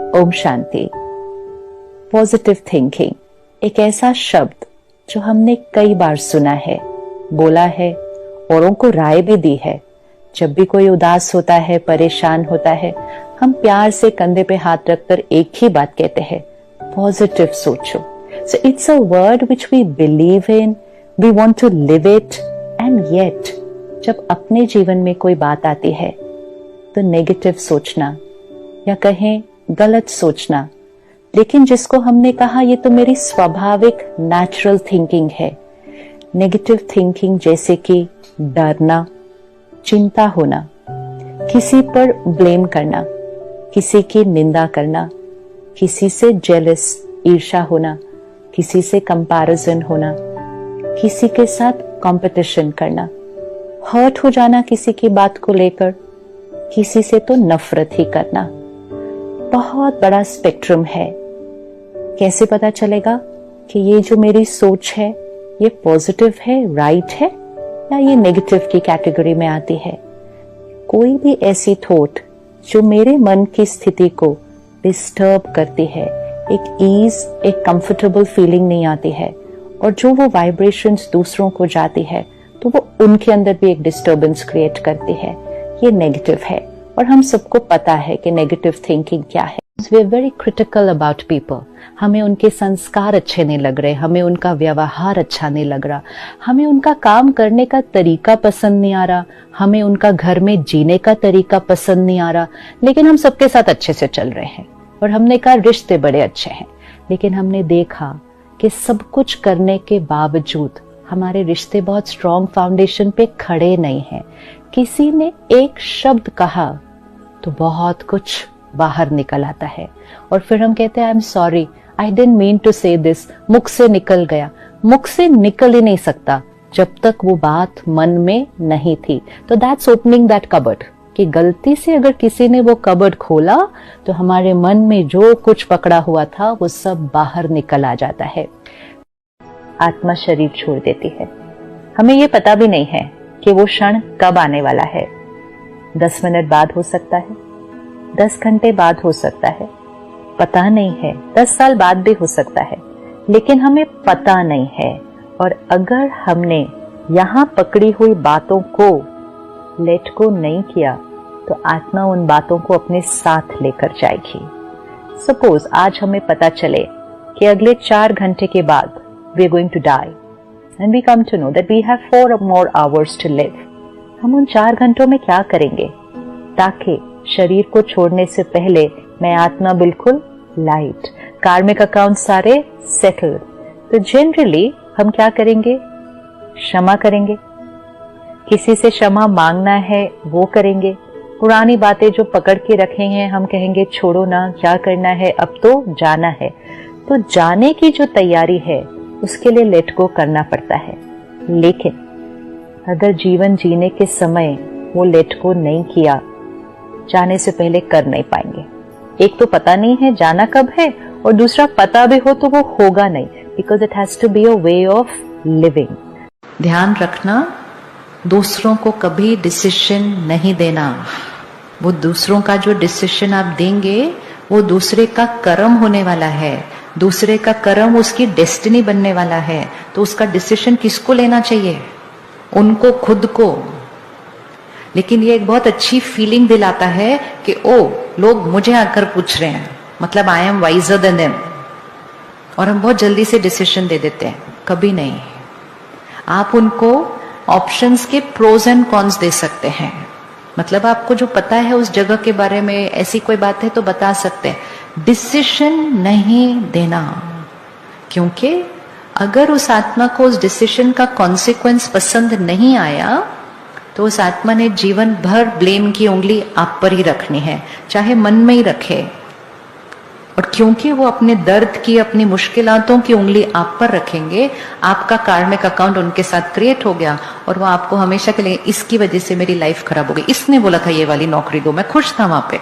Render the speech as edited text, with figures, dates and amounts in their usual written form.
Om Shanti. Positive thinking एक ऐसा शब्द जो हमने कई बार सुना है, बोला है, औरों को राय भी दी है। जब भी कोई उदास होता है, परेशान होता है, हम प्यार से कंधे पे हाथ रखकर एक ही बात कहते हैं, पॉजिटिव सोचो। So it's a word which we believe in, we want to live it, and yet जब अपने जीवन में कोई बात आती है तो नेगेटिव सोचना या कहें गलत सोचना, लेकिन जिसको हमने कहा ये तो मेरी स्वाभाविक नेचुरल थिंकिंग है। नेगेटिव थिंकिंग जैसे कि डरना, चिंता होना, किसी पर ब्लेम करना, किसी की निंदा करना, किसी से जेलस ईर्ष्या होना, किसी से कंपैरिजन होना, किसी के साथ कंपटीशन करना, हर्ट हो जाना किसी की बात को लेकर, किसी से तो नफरत ही करना। बहुत बड़ा स्पेक्ट्रम है। कैसे पता चलेगा कि ये जो मेरी सोच है ये पॉजिटिव है, राइट है, या ये नेगेटिव की कैटेगरी में आती है? कोई भी ऐसी थॉट जो मेरे मन की स्थिति को डिस्टर्ब करती है, एक ईज, एक कंफर्टेबल फीलिंग नहीं आती है, और जो वो वाइब्रेशंस दूसरों को जाती है तो वो उनके अंदर भी एक डिस्टर्बेंस क्रिएट करती है, ये नेगेटिव है। और हम सबको पता है कि नेगेटिव थिंकिंग क्या है। We are very critical about people. हमें उनके संस्कार अच्छे नहीं लग रहे, हमें उनका व्यवहार अच्छा नहीं लग रहा, हमें उनका काम करने का तरीका पसंद नहीं आ रहा, हमें उनका घर में जीने का तरीका पसंद नहीं आ रहा, लेकिन हम सबके साथ अच्छे से चल रहे हैं और हमने कहा रिश्ते बड़े अच्छे हैं। लेकिन हमने देखा कि सब कुछ करने के बावजूद हमारे रिश्ते बहुत स्ट्रॉन्ग फाउंडेशन पे खड़े नहीं हैं। किसी ने एक शब्द कहा तो बहुत कुछ बाहर निकल आता है और फिर हम कहते हैं I am sorry, I didn't mean to say this, मुख से निकल गया। मुख से निकल ही नहीं सकता जब तक वो बात मन में नहीं थी। तो दैट्स ओपनिंग दैट कबर्ड, कि गलती से अगर किसी ने वो कबर्ड खोला तो हमारे मन में जो कुछ पकड़ा हुआ था वो सब बाहर निकल आ जाता है। आत्मा शरीर छोड़ देती है। हमें ये पता भी नहीं है कि वो क्षण कब आने वाला है। 10 मिनट बाद हो सकता है, 10 घंटे बाद हो सकता है, पता नहीं है, 10 साल बाद भी हो सकता है, लेकिन हमें पता नहीं है। और अगर हमने यहाँ पकड़ी हुई बातों को लेट को नहीं किया तो आत्मा उन बातों को अपने साथ लेकर जाएगी। सपोज आज हमें पता चले कि अगले 4 घंटे के बाद we are going to die and we come to know that we have 4 more hours to live. हम उन 4 घंटों में क्या करेंगे ताकि शरीर को छोड़ने से पहले मैं आत्मा बिल्कुल लाइट, कार्मिक अकाउंट सारे सेटल। तो जनरली हम क्या करेंगे? क्षमा करेंगे, किसी से क्षमा मांगना है वो करेंगे। पुरानी बातें जो पकड़ के रखे हैं हम कहेंगे छोड़ो ना, क्या करना है, अब तो जाना है। तो जाने की जो तैयारी है उसके लिए लेट गो करना पड़ता है। लेकिन अगर जीवन जीने के समय वो लेट गो नहीं किया, जाने से पहले कर नहीं पाएंगे। एक तो पता नहीं है जाना कब है, और दूसरा पता भी हो तो वो होगा नहीं, because it has to be a way of living. ध्यान रखना, दूसरों को कभी डिसीजन नहीं देना। वो दूसरों का जो डिसीजन आप देंगे वो दूसरे का कर्म होने वाला है, दूसरे का कर्म उसकी डेस्टिनी बनने वाला है। तो उसका डिसीजन किसको लेना चाहिए? उनको, खुद को। लेकिन ये एक बहुत अच्छी फीलिंग दिलाता है कि ओ लोग मुझे आकर पूछ रहे हैं, मतलब I am visor then them, और हम बहुत जल्दी से डिसीजन दे देते हैं। कभी नहीं। आप उनको ऑप्शंस के प्रोज एंड कॉन्स दे सकते हैं। मतलब आपको जो पता है उस जगह के बारे में, ऐसी कोई बात है तो बता सकते हैं। डिसीजन नहीं देना, क्योंकि अगर उस आत्मा को उस डिसीजन का कॉन्सिक्वेंस पसंद नहीं आया तो उस आत्मा ने जीवन भर ब्लेम की उंगली आप पर ही रखनी है, चाहे मन में ही रखे। और क्योंकि वो अपने दर्द की, अपनी मुश्किलातों की उंगली आप पर रखेंगे, आपका कार्मिक अकाउंट उनके साथ क्रिएट हो गया और वो आपको हमेशा के लिए इसकी वजह से मेरी लाइफ खराब हो गई, इसने बोला था ये वाली नौकरी दो, मैं खुश था वहां पे,